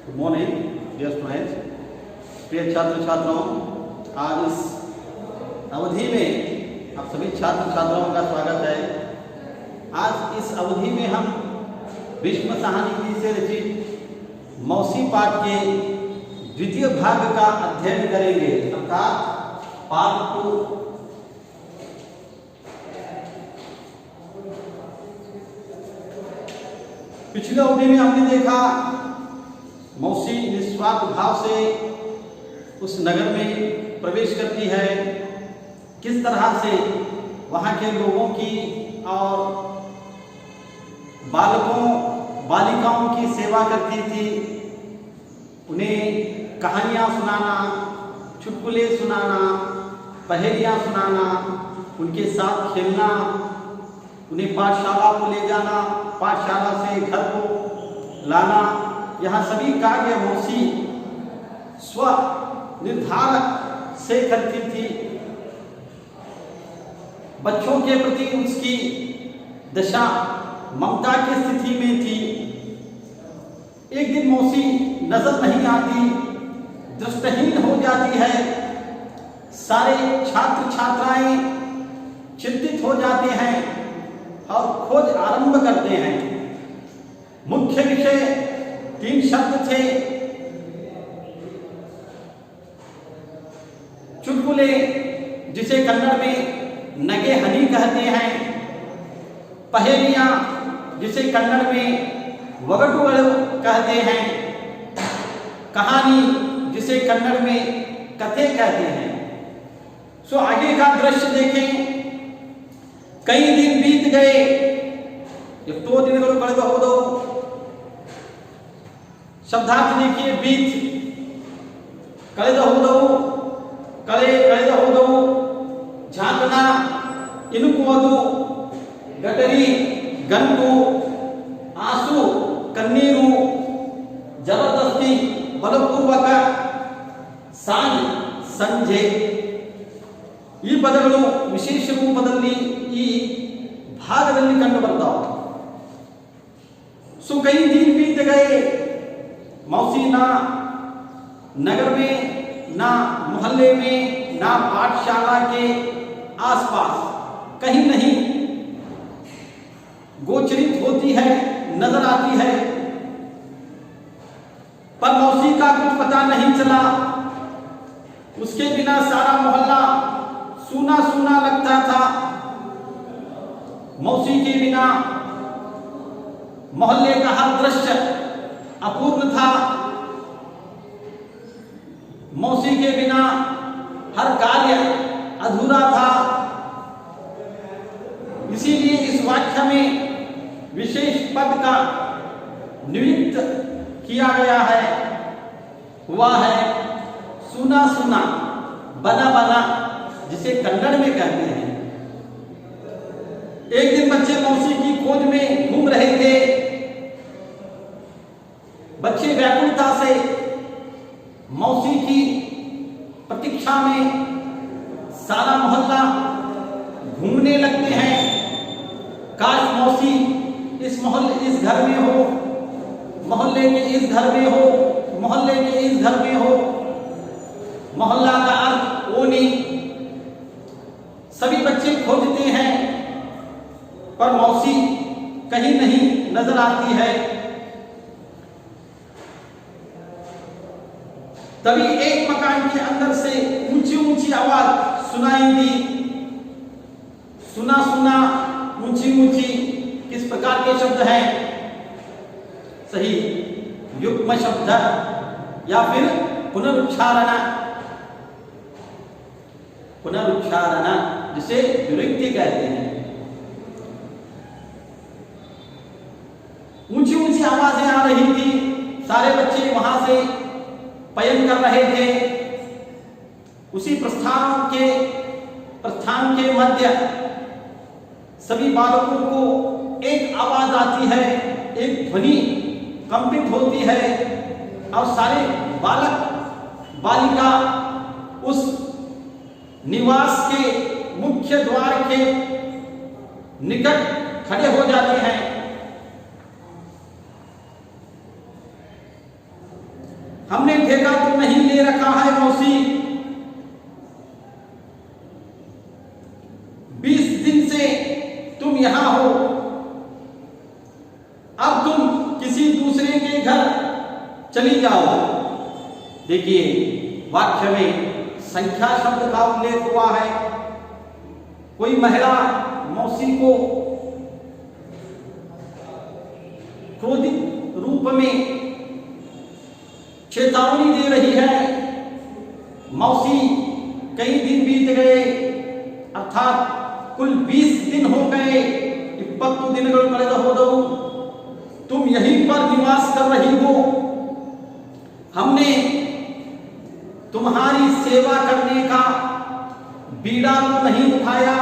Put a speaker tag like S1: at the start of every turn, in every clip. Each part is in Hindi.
S1: गुड मॉर्निंग डियर स्टूडेंट्स, प्रिय छात्र छात्राओं। आज इस अवधि में आप सभी छात्र छात्राओं का स्वागत है। आज इस अवधि में हम भीष्म साहनी जी से रचित मौसी पाठ के द्वितीय भाग का अध्ययन करेंगे, अर्थात पार्ट 2। पिछले अवधि में हमने देखा मौसी निस्वार्थ भाव से उस नगर में प्रवेश करती है, किस तरह से वहाँ के लोगों की और बालकों बालिकाओं की सेवा करती थी, उन्हें कहानियाँ सुनाना, चुटकुले सुनाना, पहेलियाँ सुनाना, उनके साथ खेलना, उन्हें पाठशाला को ले जाना, पाठशाला से घर को लाना, यह सभी कार्य मौसी स्व निर्धारक से करती थी। बच्चों के प्रति उसकी दशा ममता की स्थिति में थी। एक दिन मौसी नजर नहीं आती, दृष्टिहीन हो जाती है। सारे छात्र छात्राएं चिंतित हो जाते हैं और खोज आरंभ करते हैं। मुख्य विषय 3 शब्द थे: चुटकुले, जिसे कन्नड़ में नगे हनी कहते हैं, पहेलियां, जिसे कन्नड़ में वगटुगड़ु कहते हैं, कहानी, जिसे कन्नड़ में कथे कहते हैं। सो आगे का दृश्य देखें। कई दिन बीत गए, एಷ್ಟೋ ದಿನಗಳು ಕಳೆದು ಹೋದವು। शब्दार्थ देखिए, बीत, कಳೆದು ಹೋದವು, ಕಳೆದು ಹೋದವು, झांकना, इनुकुವುದು, गटरी, गंटू, आंसू, कन्नीरू, जबरदस्ती, बलपूर्वक, सांझ, ಸಂಜೆ, ಈ ಪದಗಳು ವಿಶೇಷ ರೂಪದಲ್ಲಿ ಈ ಭಾಗದಲ್ಲಿ ಕಂಡು ಬರ್ತಾವೆ। सो कई दिन बीत गए, मौसी ना नगर में, ना मोहल्ले में, ना पाठशाला के आसपास कहीं नहीं गोचरित होती है, नजर आती है। पर मौसी का कुछ पता नहीं चला। उसके बिना सारा मोहल्ला सूना सूना लगता था। मौसी के बिना मोहल्ले का हर दृश्य अपूर्ण था। मौसी के बिना हर कार्य अधूरा था। इसीलिए इस वाक्य में विशेष पद का नियुक्त किया गया है, हुआ है सुना सुना, बना बना, जिसे कन्नड़ में कहते हैं। एक दिन बच्चे मौसी की खोज में घूम रहे थे। बच्चे व्याकुलता से मौसी की प्रतीक्षा में सारा मोहल्ला घूमने लगते हैं। काश मौसी इस घर में हो, मोहल्ले के इस घर में हो, मोहल्ले के इस घर में हो। मोहल्ला का अर्थ ओनी। सभी बच्चे खोजते हैं, पर मौसी कहीं नहीं नजर आती है। तभी एक मकान के अंदर से ऊंची ऊंची आवाज सुनाई दी। सुना सुना, ऊंची ऊंची, किस प्रकार के शब्द हैं? सही, युग्म शब्द या फिर पुनरुच्चारण। पुनरुच्चारण, जिसे द्विरुक्ति कहते हैं। ऊंची ऊंची आवाजें आ रही थी। सारे बच्चे वहां से पयन कर रहे थे। उसी प्रस्थान के मध्य सभी बालकों को एक आवाज आती है, एक ध्वनि कंपित होती है, और सारे बालक बालिका उस निवास के मुख्य द्वार के निकट खड़े हो जाते हैं। मौसी, 20 दिन से तुम यहां हो, अब तुम किसी दूसरे के घर चली जाओ। देखिए, वाक्य में संख्या शब्द का उल्लेख हुआ है। कोई महिला मौसी को क्रोधित रूप में चेतावनी दे रही है। मौसी, कई दिन बीत गए, अर्थात कुल 20 दिन हो गए, 20 दिनಗಳು ಕಳೆದು ಹೋದವು, तुम यहीं पर निवास कर रही हो। हमने तुम्हारी सेवा करने का बीड़ा तो नहीं उठाया,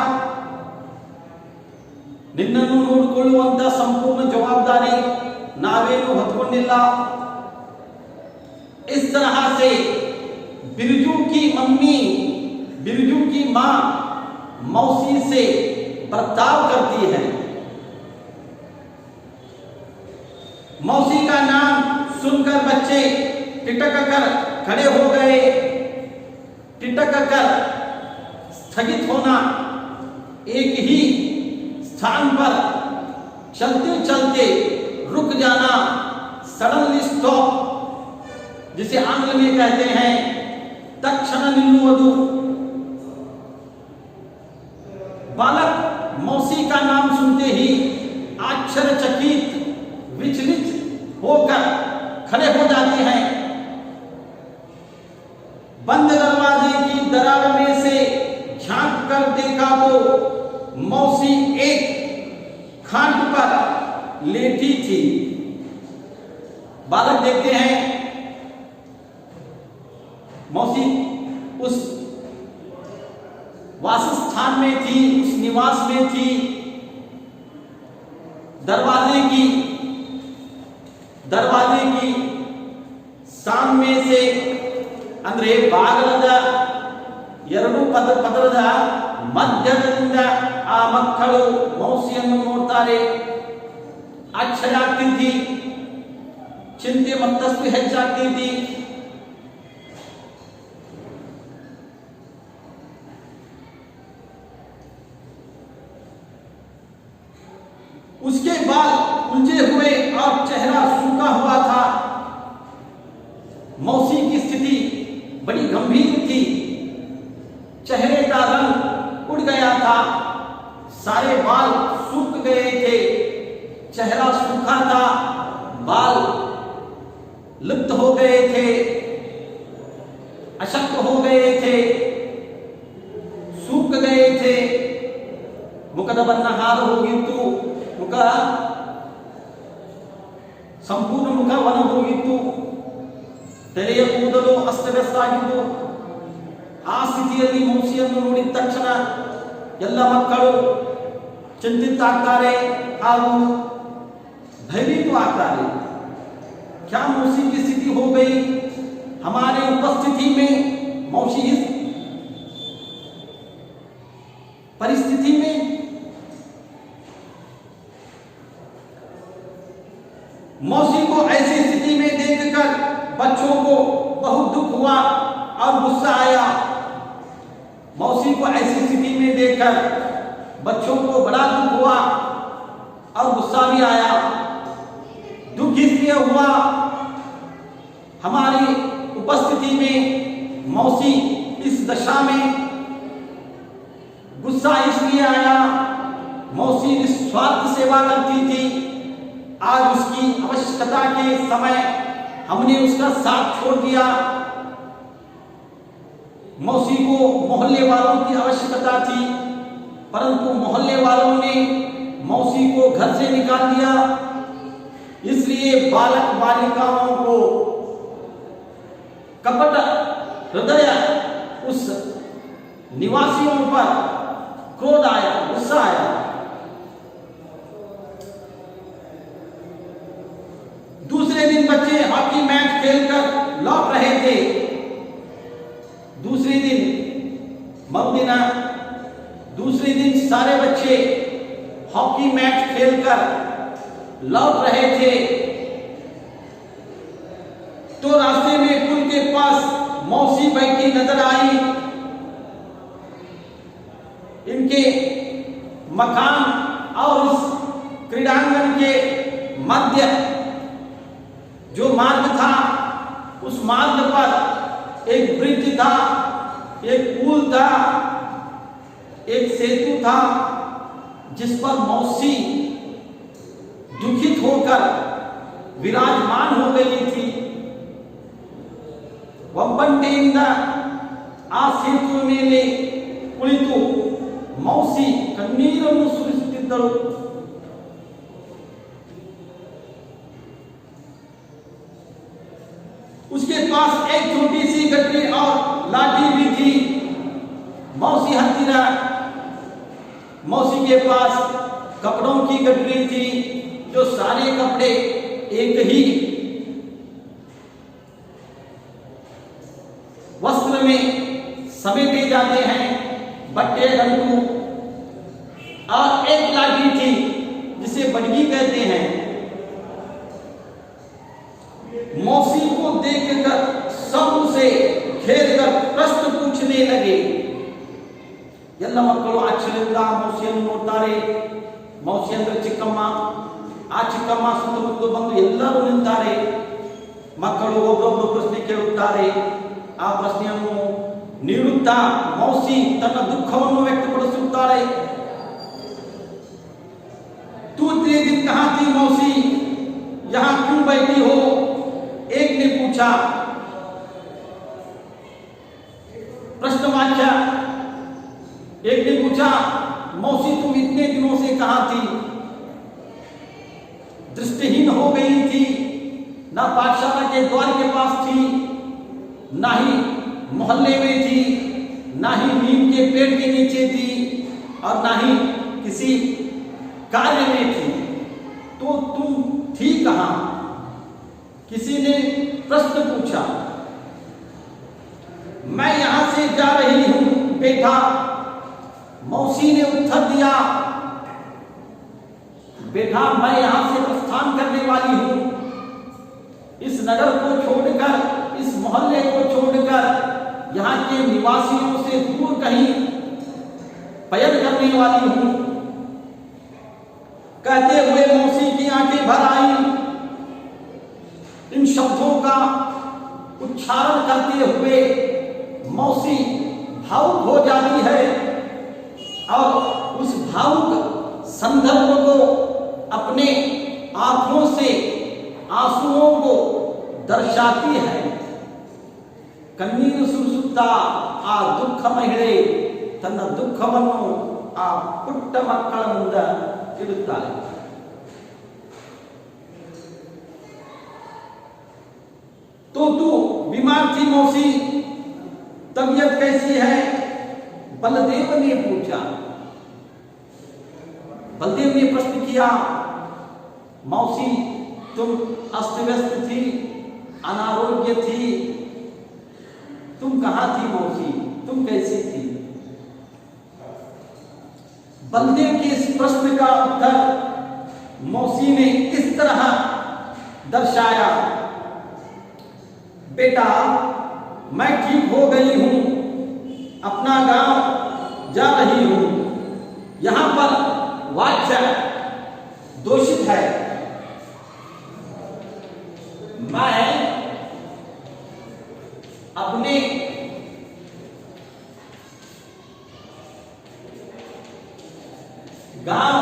S1: ನಿನ್ನನ್ನು ನೋಡಿಕೊಳ್ಳುವಂತ ಸಂಪೂर्ण ಜವಾಬ್ದಾರಿ ನಾವೇನು ಹೊತ್ತುಕೊಂಡಿಲ್ಲ। इस तरह से बिरजू की मम्मी, बिरजू की मां मौसी से बर्ताव करती है। मौसी का नाम सुनकर बच्चे टिटक कर खड़े हो गए। टिटक कर स्थगित होना, एक ही स्थान पर चलते चलते रुक जाना, सडनली स्टॉप, जिसे आंग्ल में कहते हैं तक्षण निल्लुवुदु। बालक मौसी का नाम सुनते ही आश्चर्यचकित, विचलित होकर खड़े हो जाते हैं। बंद दरवाजे की दरार में से झांक कर देखा तो मौसी एक खाट पर लेटी थी। बालक देखते हैं मौसी उस वासस्थान में थी, उस निवास में थी। दरवाजे की सामने से ಅಂದ್ರೆ ಬಾಗಿಲದ ಎರಡು ಪದರದ ಮಧ್ಯದಿಂದ ಆ ಮಕ್ಕಳು ಮೌಸಿಯನ್ನು ನೋಡ್ತಾರೆ। ಆಶ್ಚರ್ಯ ಆಗ್ತಿದ್ದಿ, ಚಿಂತೆ ಮತ್ತಷ್ಟು ಹೆಚ್ಚಾಗ್ತಿದ್ದಿ। उसके बाल उलझे हुए और चेहरा सूखा हुआ था। मौसी की स्थिति बड़ी गंभीर थी। चेहरे का रंग उड़ गया था, सारे बाल सूख गए थे, चेहरा सूखा था, बाल लुप्त हो गए थे, अशक्त हो गए थे, सूख गए थे। मुखದ ಬಣ್ಣ ಹಾರು ಹೋಗಿತ್ತು, ಮುಖ ಸಂಪೂರ್ಣ ಮುಖ ಒಣ ಹೋಗಿತ್ತು, ತಲೆಯ ಕೂದಲು ಅಸ್ತವ್ಯಸ್ತ ಆಗಿತ್ತು। ಆ ಸ್ಥಿತಿಯಲ್ಲಿ ಮೌಸಿಯನ್ನು ನೋಡಿದ ತಕ್ಷಣ ಎಲ್ಲ ಮಕ್ಕಳು ಚಿಂತಿತರಾಗ್ತಾರೆ ಹಾಗೂ भयभीत ಆಗ್ತಾರೆ। क्या मौसी की स्थिति हो गई? हमारे उपस्थिति में मौसी इस परिस्थिति में मौसी को ऐसी स्थिति में देखकर बच्चों को बहुत दुख हुआ और गुस्सा आया। मौसी को ऐसी स्थिति में देखकर बच्चों को बड़ा दुख हुआ और गुस्सा भी आया। दुख इसलिए हुआ, हमारी उपस्थिति में मौसी इस दशा में। गुस्सा इसलिए आया, मौसी निस्वार्थ सेवा करती थी। आज उसकी आवश्यकता के समय हमने उसका साथ छोड़ दिया। मौसी को मोहल्ले वालों की आवश्यकता थी, परंतु मोहल्ले वालों ने मौसी को घर से निकाल दिया। इसलिए बालक बालिकाओं को कपट हृदय उस निवासियों पर क्रोध आया, गुस्सा आया। दूसरे दिन बच्चे हॉकी मैच खेलकर लौट रहे थे। दूसरे दिन मरुदिना दूसरे दिन सारे बच्चे हॉकी मैच खेलकर लौट रहे थे तो रास्ते में पुल के पास मौसी बैठी नजर आई। इनके मकान और उस क्रीड़ांगन के मध्य जो मार्ग था, उस मार्ग पर एक ब्रिज था, एक पुल था, एक सेतु था, जिस पर मौसी दुखित होकर विराजमान हो गई थी। ಒಬ್ಬಂಟಿಯಿಂದ ಆ ಸೇತುವೆ ಮೇಲೆ ಕುಳಿತು ಮೌಸಿ ಕಣ್ಣೀರನ್ನು ಸುರಿಸುತ್ತಿದ್ದಳು। उसके पास एक छोटी सी गठरी और लाठी भी थी। मौसी हत्तीरा, मौसी के पास कपड़ों की गठरी थी, जो सारे कपड़े एक ही वस्त्र में समेटे जाते हैं, बट्टे डंडू, और एक लाठी थी जिसे बड़गी कहते हैं। मौसी को देखकर सब उसे घेर कर प्रश्न पूछने लगे। ಎಲ್ಲ ಮಕ್ಕಳು ಆಶ್ಚರ್ಯದಿಂದ ಮೌಸಿಯನ್ನು ನೋಡ್ತಾರೆ। ಮೌಸಿ ಅಂದ್ರೆ ಚಿಕ್ಕಮ್ಮ, ಆ ಚಿಕ್ಕಮ್ಮ ಸುತ್ತಮುತ್ತ ಬಂದು ಎಲ್ಲರೂ ನಿಂತಾರೆ। ಮಕ್ಕಳು ಒಬ್ಬೊಬ್ಬರು ಪ್ರಶ್ನೆ ಕೇಳುತ್ತಾರೆ। ಆ ಪ್ರಶ್ನೆಯನ್ನು ನೀಡುತ್ತಾ ಮೌಸಿ ತನ್ನ ದುಃಖವನ್ನು ವ್ಯಕ್ತಪಡಿಸುತ್ತಾಳೆ। तू इतने दिन कहाँ थी मौसी, यहाँ क्यों बैठी हो? एक ने पूछा। प्रश्नवाच्य एक ने पूछा, मौसी तुम इतने दिनों से कहाँ थी? दृष्टिहीन हो गई थी, ना पाठशाला के द्वार के पास थी, ना ही मोहल्ले में थी, ना ही नीम के पेड़ के नीचे थी, और ना ही किसी कार्य में थी। तो तुम थी कहाँ? किसी ने प्रश्न पूछा। मैं यहां से जा रही हूं बेटा, मौसी ने उत्तर दिया। बेटा मैं यहां से प्रस्थान करने वाली हूं। इस नगर को छोड़कर, इस मोहल्ले को छोड़कर, यहां के निवासियों से दूर कहीं पयन करने वाली हूं। कहते हुए मौसी की आंखें भर आई। इन शब्दों का उच्चारण करते हुए मौसी भावुक हो जाती है और उस भावुक संदर्भ को अपने आंखों से आंसुओं को दर्शाती है। कन्नीರು ಸುರಿಸುತ್ತಾ ಆ ದುಃಖ ಮಹಿಳೆ ತನ್ನ ದುಃಖವನ್ನು ಆ ಪುಟ್ಟ ಮಕ್ಕಳ ಮುಂದೆ ಇಡುತ್ತಾಳೆ। तो तू बीमार थी मौसी, तबीयत कैसी है? बलदेव ने पूछा। बलदेव ने प्रश्न किया, मौसी तुम अस्त व्यस्त थी, अनारोग्य थी, तुम कहाँ थी मौसी, तुम कैसी थी? बलदेव के इस प्रश्न का उत्तर मौसी ने इस तरह दर्शाया। बेटा मैं ठीक हो गई हूं, अपना गांव जा रही हूं। यहां पर वाच्य दोषित है। मैं अपने गांव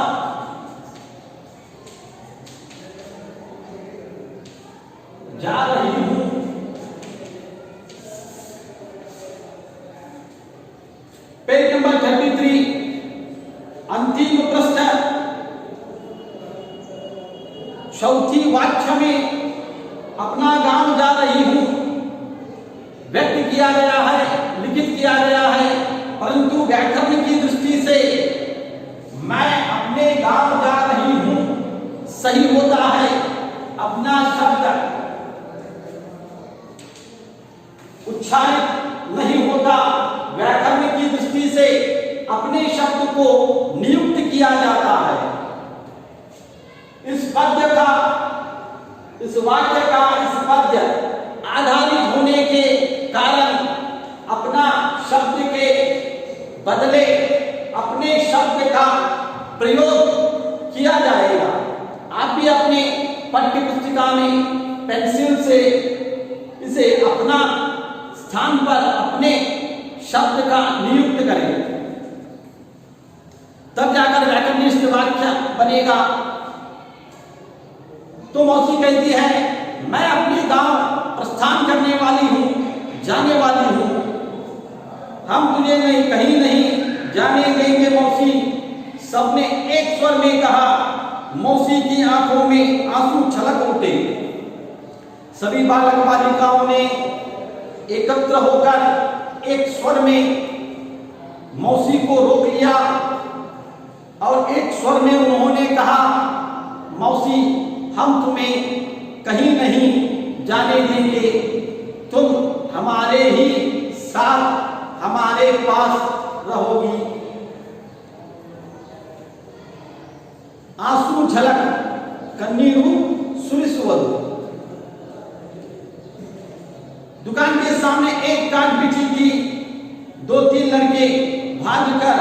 S1: जा रही हूं। पेज नंबर 33 अंतिम पृष्ठ, चौथी वाक्य में अपना गांव जा रही हूं व्यक्त किया गया है, लिखित किया गया है, परंतु व्याकरण की दृष्टि से मैं अपने गांव जा रही हूं सही होता है। अपना शब्द उच्चारित नहीं होता। व्याकरण की दृष्टि से अपने शब्द को नियुक्त किया जाता है। इस पद्य का, इस वाक्य का, इस पद्य आधारित होने के कारण प्रयोग किया जाएगा। आप भी अपने पाठ्य पुस्तिका में पेंसिल से इसे अपना स्थान पर अपने शब्द का नियुक्त करें, तब जाकर व्याकरणिष्ठ वाक्य बनेगा। तो मौसी कहती है, मैं अपने गांव प्रस्थान करने वाली हूं, जाने वाली हूं, हम तुझे नहीं कहीं नहीं जाने देंगे मौसी। सबने एक स्वर में कहा। मौसी की आंखों में आंसू छलक उठे। सभी बालक बालिकाओं ने एकत्र होकर एक स्वर में मौसी को रोक लिया और एक स्वर में उन्होंने कहा, मौसी हम तुम्हें कहीं नहीं जाने देंगे, तुम हमारे ही साथ हमारे पास रहोगी। आंसू झलक कन्नीरू सुरिसुवरु। दुकान के सामने एक खाट बिछी थी। 2-3 लड़के भागकर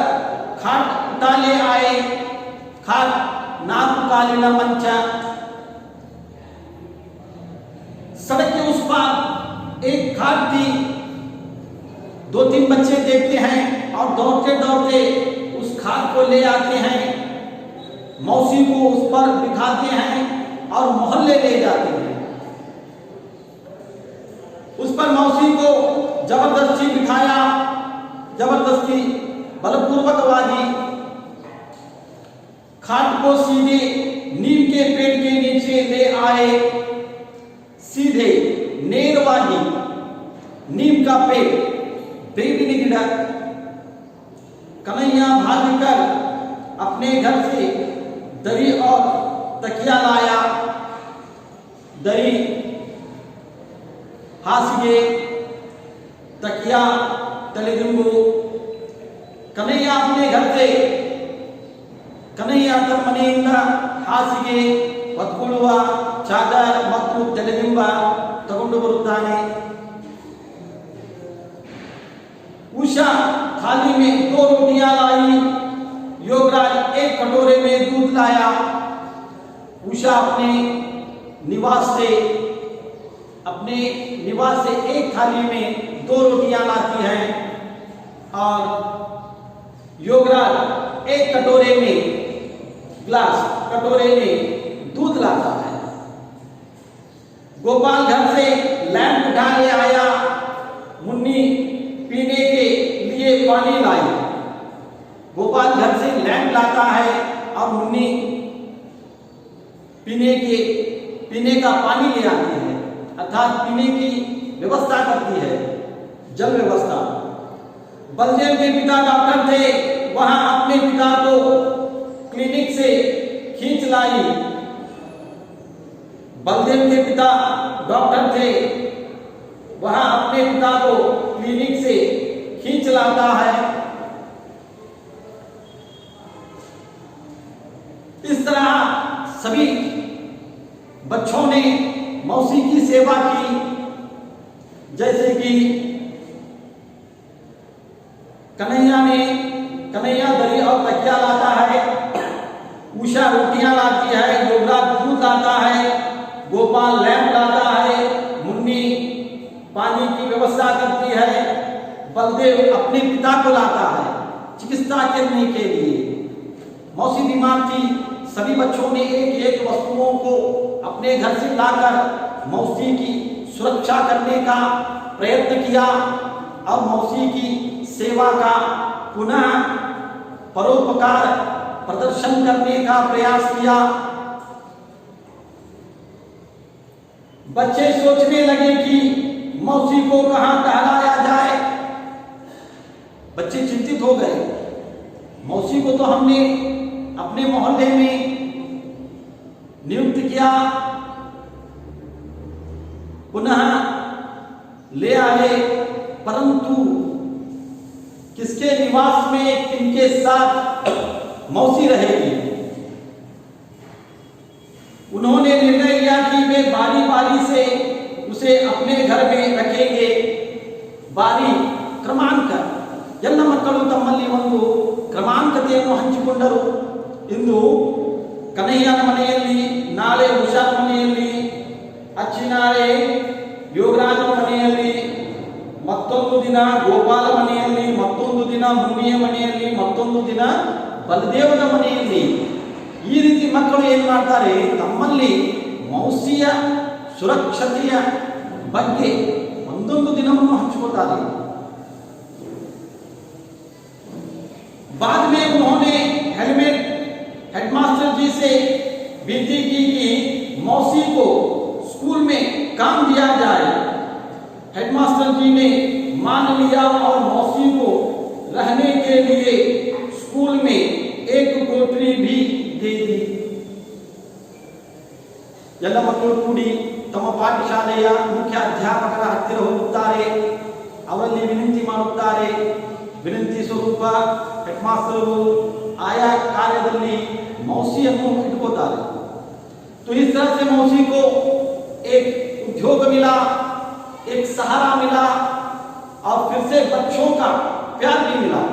S1: खाट उठा ले आए। खाट नाक कालीना मंचा। सड़क के उस पार एक खाट थी। 2-3 बच्चे देखते हैं और दौड़ते दौड़ते उस खाट को ले आते हैं, मौसी को उस पर बिठाते हैं और मोहल्ले ले जाते हैं। उस पर मौसी को जबरदस्ती बिठाया, जबरदस्ती बलपूर्वक वादी। खाट को सीधे नीम के पेड़ के नीचे ले आए। सीधे नेरवाही नीम का पेड़ बेबी गिरा। कन्हैया भागकर अपने घर से दरी और तकिया लाया। दरी, हासिए, तकिया, तलेदिंबू। कन्हैया अपने घर से कन्हैया तमनेंद हासिಗೆ ಹೊತ್ಕೊಳ್ಳುವ ಚಾದರ್ ಮತ್ತು ತಲೆದಿಂಬ ತಗೊಂಡು ಬರುತ್ತಾನೆ। उषा थाली में 2 रोटियां लाई। योगराज एक कटोरे में दूध लाया। उषा अपने निवास से एक थाली में 2 रोटियां लाती है और योगराज एक कटोरे में दूध लाता है। गोपाल घर से लैंप उठा ले आया। मुन्नी पीने के लिए पानी लाई। गोपाल घर से लैंप लाता है और मुन्नी पीने का पानी ले आती है, अर्थात पीने की व्यवस्था करती है, जल व्यवस्था। बलदेव के पिता डॉक्टर थे, वहां अपने पिता को क्लिनिक से खींच लाई। बलदेव के पिता डॉक्टर थे, वहां अपने पिता को क्लिनिक से खींच लाता है। इस तरह सभी बच्चों ने मौसी की सेवा की। जैसे कि कन्हैया दरी और तकिया लाता है, उषा रोटियां लाती है, योगराज दूध लाता है, गोपाल लैंप लाता है, मुन्नी पानी की व्यवस्था करती है, बलदेव अपने पिता को लाता है चिकित्सा करने के लिए। मौसी बीमार थी। सभी बच्चों ने एक वस्तुओं को अपने घर से लाकर मौसी की सुरक्षा करने का प्रयत्न किया और मौसी की सेवा का पुनः परोपकार प्रदर्शन करने का प्रयास किया। बच्चे सोचने लगे कि मौसी को कहां टहलाया जाए। बच्चे चिंतित हो गए। मौसी को तो हमने अपने मोहल्ले में नियुक्त किया, पुनः ले आए, परंतु किसके निवास में किनके साथ मौसी रहेगी। उन्होंने निर्णय लिया कि वे बारी बारी से उसे अपने घर में रखेंगे। बारी क्रमांक ಎಲ್ಲ ಮಕ್ಕಳು ತಮ್ಮಲ್ಲಿ ಒಂದು ಕ್ರಮಾಂಕತೆಯನ್ನು ಹಂಚಿಕೊಂಡರು। ಇಂದು ಕನಯ್ಯನ ಮನೆಯಲ್ಲಿ, ನಾಳೆ ಉಷಾನ ಮನೆಯಲ್ಲಿ, ಅಚ್ಚಿ ನಾಳೆ ಯೋಗರಾಜನ ಮನೆಯಲ್ಲಿ, ಮತ್ತೊಂದು ದಿನ ಗೋಪಾಲ ಮನೆಯಲ್ಲಿ, ಮತ್ತೊಂದು ದಿನ ಮುನಿಯ ಮನೆಯಲ್ಲಿ, ಮತ್ತೊಂದು ದಿನ ಬಲದೇವನ ಮನೆಯಲ್ಲಿ. ಈ ರೀತಿ ಮಕ್ಕಳು ಏನು ಮಾಡ್ತಾರೆ, ತಮ್ಮಲ್ಲಿ ಮೌಸಿಯ ಸುರಕ್ಷತೆಯ ಬಗ್ಗೆ ಒಂದೊಂದು ದಿನವನ್ನು ಹಂಚಿಕೊಳ್ತಾರೆ. बाद में उन्होंने हेडमास्टर जी से विनती की कि मौसी को स्कूल में काम दिया जाए. हेडमास्टर जी ने मान लिया और मौसी को रहने के लिए स्कूल में एक कोठरी भी दे दी. ಎಲ್ಲ ಮಕ್ಕಳು ಕೂಡಿ ತಮ್ಮ ಪಾಠಶಾಲೆಯ ಮುಖ್ಯ ಅಧ್ಯಾಪಕರ ಹತ್ತಿರ ಹೋಗುತ್ತಾರೆ. ಅವರಲ್ಲಿ ವಿನಂತಿ ಮಾಡುತ್ತಾರೆ. ವಿನಂತಿ ಸ್ವರೂಪ ಹೆಡ್ಮಾಸ್ಟರು ಆಯಾ ಕಾರ್ಯದಲ್ಲಿ मौसिಯನ್ನು ಇಟ್ಕೋತಾರೆ. तो इस तरह से मौसी को एक उद्योग मिला, एक सहारा मिला और फिर से बच्चों का प्यार भी मिला.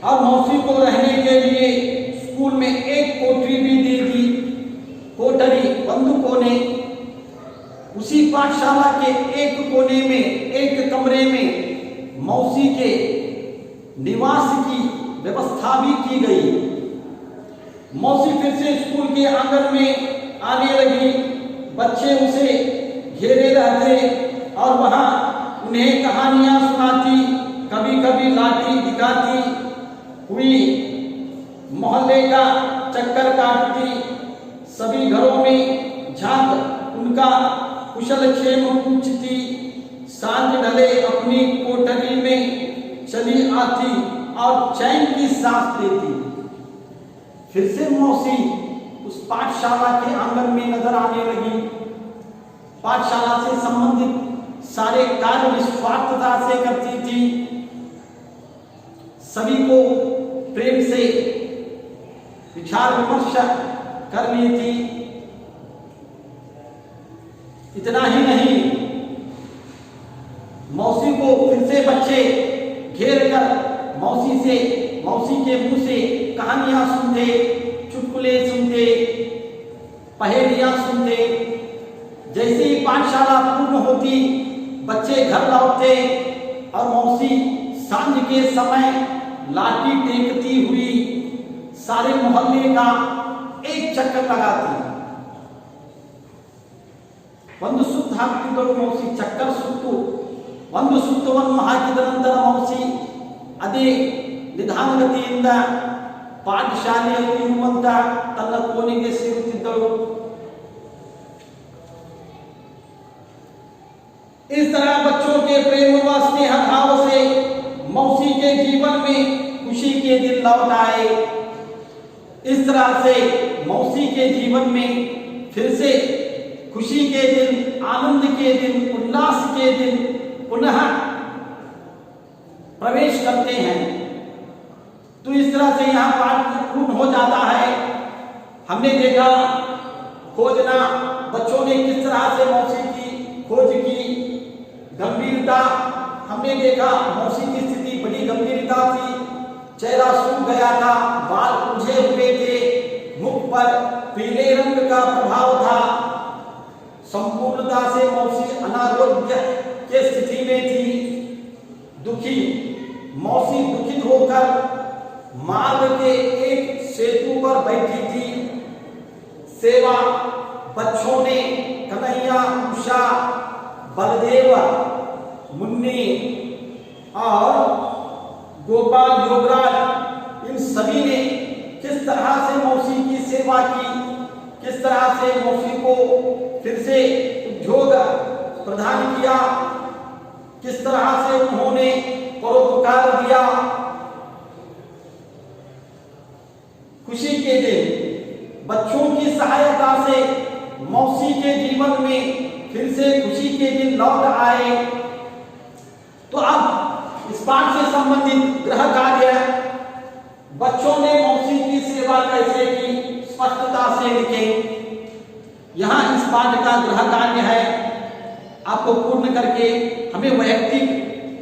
S1: और मौसी को रहने के लिए स्कूल में एक कोठरी भी दे दी. कोठरी ಒಂದು कोने, उसी पाठशाला के एक कोने में, एक कमरे में मौसी के निवास की व्यवस्था भी की गई. मौसी फिर से स्कूल के आंगन में आने लगी. बच्चे उसे घेरे रहते और वहां उन्हें कहानियां सुनाती, कभी कभी लाठी दिखाती हुई मोहल्ले का चक्कर काटती. सभी घरों में झांक उनका कुशल क्षेम पूछती. सांझ ढले अपनी कोठरी में चली आती और चैन की सांस लेती. फिर से मौसी उस पाठशाला के आंगन में नजर आने लगी. पाठशाला से संबंधित सारे कार्य निस्वार्थता से करती थी. सभी को प्रेम से विचार विमर्श कर ली थी. इतना ही नहीं, मौसी को फिर से बच्चे घेर कर मौसी के मुंह से कहानियां सुनते, चुटकुले सुनते, पहेलियां सुनते. जैसे ही पाठशाला पूर्ण होती, बच्चे घर लौटते और मौसी सांझ के समय लाठी टेकती हुई सारे मोहल्ले का एक चक्कर लगाती. ಒಂದು ಸುತ್ತು ಹಾಕಿದಳು ಮೌಸಿ. ಚಕ್ಕರ್ ಸುತ್ತು ಒಂದು ಸುತ್ತವನ್ನು ಹಾಕಿದ ನಂತರ ಮೌಸಿ ಅದೇ ನಿಧಾನಗತಿಯಿಂದ ಪಾಠಶಾಲೆಯಲ್ಲಿ ಇರುವಂತ ತನ್ನ ಕೋಣೆಗೆ ಸೇರುತ್ತಿದ್ದಳು. इस तरह बच्चों के प्रेम व स्नेह भाव से मौसी के जीवन में खुशी के दिन लौट आए. इस तरह से मौसी के जीवन में फिर से खुशी के दिन, आनंद के दिन, उल्लास के दिन पुनः प्रवेश करते हैं. तो इस तरह से यहाँ पाठ पूर्ण हो जाता है. हमने देखा खोजना, बच्चों ने किस तरह से मौसी की खोज की. गंभीरता हमने देखा, मौसी की स्थिति बड़ी गंभीरता थी. चेहरा सूख गया था, बाल उलझे हुए थे, मुख पर पीले रंग का प्रभाव था. संपूर्णता से मौसी अनारोग्य के स्थिति में थी. दुखी मौसी दुखित होकर मार्ग के एक सेतु पर बैठी थी. सेवा बच्चों ने कन्हैया, उषा, बलदेव, मुन्नी और गोपाल, योगराज, इन सभी ने किस तरह से मौसी की सेवा की, किस तरह से मौसी को फिर से उद्योग प्रदान किया, किस तरह से उन्होंने परोपकार दिया. खुशी के दिन बच्चों की सहायता से मौसी के जीवन में फिर से खुशी के दिन लौट आए. तो अब इस पाठ से संबंधित गृह कार्य बच्चों ने मौसी की सेवा कैसे की, स्पष्टता से लिखें. यहाँ इस पाठ का गृह कार्य है. आपको पूर्ण करके हमें वैयक्तिक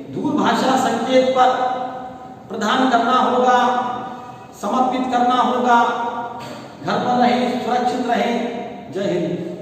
S1: दूरभाषा संकेत पर प्रदान करना होगा, समर्पित करना होगा। घर पर रहें, सुरक्षित रहें। जय हिंद।